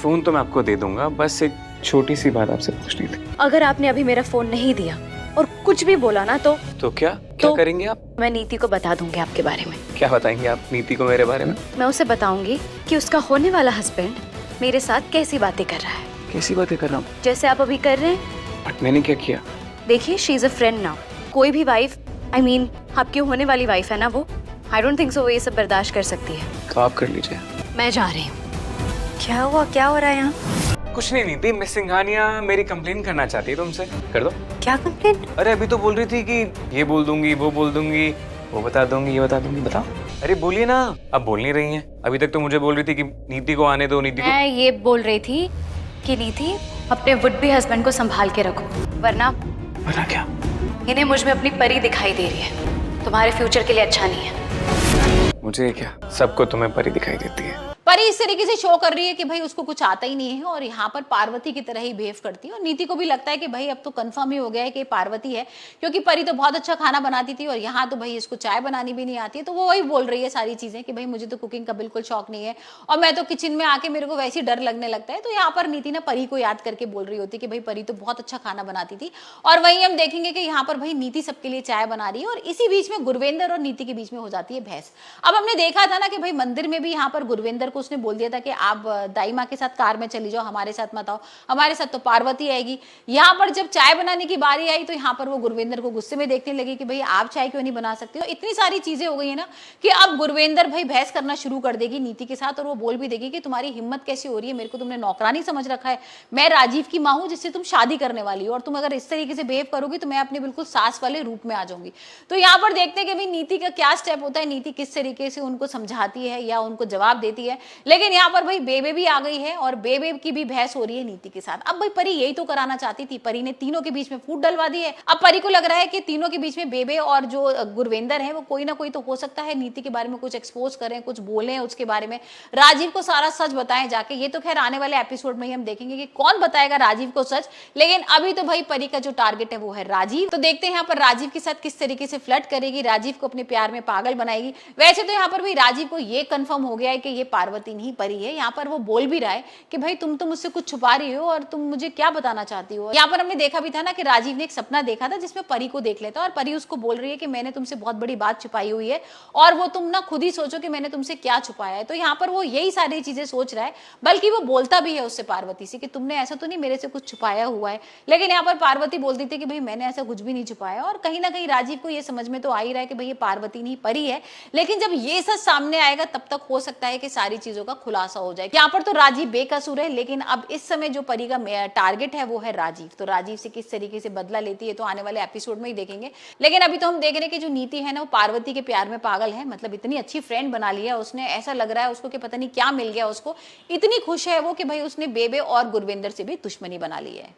Phone तो मैं आपको दे दूंगा, बस एक छोटी सी बात आपसे पूछनी थी। अगर आपने अभी मेरा फोन नहीं दिया और कुछ भी बोला ना तो क्या करेंगे आप? मैं नीति को बता दूंगी आपके बारे में। क्या बताएंगे आप नीति को मेरे बारे में? मैं उसे बताऊंगी कि उसका होने वाला हस्बैंड मेरे साथ कैसी बातें कर रहा है। कैसी बातें कर रहा हूँ? जैसे आप अभी कर रहे हैं। बट मैंने क्या किया? देखिए, she is a friend now. कोई भी वाइफ, आई मीन आपकी होने वाली वाइफ है ना वो, आई डोंट थिंक सो वो ये सब बर्दाश्त कर सकती है। तो आप कर लीजिए। मैं जा रही हूँ। क्या हुआ, क्या हो रहा है यहाँ? कुछ नहीं नीति, मिस सिंघानिया मेरी कंप्लेन करना चाहती है तुमसे। कर दो। क्या कंप्लेन? अरे अभी तो बोल रही थी कि ये बोल दूंगी, वो बोल दूंगी, वो बता दूंगी, ये बता दूंगी। बताओ। अरे बोलिए ना। अब बोल नहीं रही हैं। अभी तक तो मुझे बोल रही थी कि नीति को आने दो, नीति को। मैं ये बोल रही थी कि नीति अपने वुड बी हस्बैंड को संभाल के रखो, वरना क्या? इन्हें मुझ में अपनी परी दिखाई दे रही है। तुम्हारे फ्यूचर के लिए अच्छा नहीं है। मुझे क्या, सबको तुम्हें परी दिखाई देती है। परी इस तरीके से शो कर रही है कि भाई उसको कुछ आता ही नहीं है और यहाँ पर पार्वती की तरह ही बिहेव करती है। और नीति को भी लगता है कि भाई अब तो कंफर्म ही हो गया है कि पार्वती है, क्योंकि परी तो बहुत अच्छा खाना बनाती थी और यहाँ तो भाई इसको चाय बनानी भी नहीं आती है। तो वो वही बोल रही है सारी चीजें कि भाई मुझे तो कुकिंग का बिल्कुल शौक नहीं है और मैं तो किचन में आके मेरे को वैसे ही डर लगने लगता है। तो यहाँ पर नीति ना परी को याद करके बोल रही होती है कि भाई परी तो बहुत अच्छा खाना बनाती थी। और वहीं हम देखेंगे कि यहाँ पर भाई नीति सबके लिए चाय बना रही है और इसी बीच में गुरवेंद्र और नीति के बीच में हो जाती है बहस। अब हमने देखा था ना कि भाई मंदिर में भी यहाँ पर गुरवेंद्र को उसने बोल दिया था कि आप दाई माँ के साथ कार में चली जाओ, हमारे साथ मत आओ, हमारे साथ तो पार्वती आएगी। यहाँ पर जब चाय बनाने की बारी आई तो यहाँ पर वो गुरवेंद्र को गुस्से में देखने लगी कि भाई आप चाय क्यों नहीं बना सकते हो। इतनी सारी चीजें हो गई है ना कि अब गुरवेंद्र भाई बहस करना शुरू कर देगी नीति के साथ और वो बोल भी देगी कि तुम्हारी हिम्मत कैसी हो रही है, मेरे को तुमने नौकरानी समझ रखा है, मैं राजीव की माँ हूँ जिससे तुम शादी करने वाली हो और तुम अगर इस तरीके से बिहेव करोगी तो मैं अपने बिल्कुल सास वाले रूप में आ जाऊंगी। तो यहाँ पर देखते हैं कि भाई नीति का क्या स्टेप होता है, नीति किस तरीके से उनको समझाती है या उनको जवाब देती है। लेकिन यहाँ पर भाई बेबे भी आ गई है और बेबे की भी बहस हो रही है नीति के साथ। अब भाई परी यही तो कराना चाहती थी, परी ने तीनों के बीच में फूट डलवा दी है। अब परी को लग रहा है कि तीनों के बीच में बेबे और जो गुरवेंद्र है वो कोई ना कोई तो हो सकता है नीति के बारे में कुछ एक्सपोज करें, कुछ बोलें उसके बारे में, राजीव को सारा सच बताएं जाके। ये तो खैर आने वाले एपिसोड में ही हम देखेंगे कि कौन बताएगा राजीव को सच। लेकिन अभी तो भाई परी का जो टारगेट है वो है राजीव। तो देखते हैं यहाँ पर राजीव के साथ किस तरीके से फ्लर्ट करेगी, राजीव को अपने प्यार में पागल बनाएगी। वैसे तो यहाँ पर भाई राजीव को ये कंफर्म हो गया है कि ये पार्वती नहीं परी है। यहाँ पर वो बोल भी रहा है कि भाई तुम तो मुझसे कुछ छुपा रही हो और तुम मुझे क्या बताना चाहती हो। यहाँ पर हमने देखा भी था ना कि राजीव ने एक सपना देखा था जिसमें परी को देख लेता और परी उसको बोल रही है कि मैंने तुमसे बहुत बड़ी बात छुपाई हुई है और वो तुम ना खुद ही सोचो कि मैंने तुमसे क्या छुपाया है। तो यहाँ पर वो यही सारी चीजें सोच रहा है, बल्कि वो बोलता भी है उससे पार्वती से कि तुमने ऐसा तो नहीं मेरे से कुछ छुपाया हुआ है। लेकिन यहाँ पर पार्वती बोलती थी कि भाई मैंने ऐसा कुछ भी नहीं छुपाया। और कहीं ना कहीं राजीव को ये समझ में तो आ ही रहा है कि भाई ये पार्वती नहीं परी है। लेकिन जब ये सच सामने आएगा तब तक हो सकता है कि सारी चीजों का खुलासा हो जाए। यहाँ पर तो राजीव बेकसूर है, लेकिन अब इस समय जो परी का टारगेट है वो है राजीव। तो राजीव से किस तरीके से बदला लेती है तो आने वाले एपिसोड में ही देखेंगे। लेकिन अभी तो हम देख रहे हैं कि जो नीति है ना वो पार्वती के प्यार में पागल है। मतलब इतनी अच्छी फ्रेंड बना ली है उसने, ऐसा लग रहा है उसको कि पता नहीं क्या मिल गया उसको। इतनी खुश है वो कि भाई उसने बेबे और गुरवेंद्र से भी दुश्मनी बना ली है।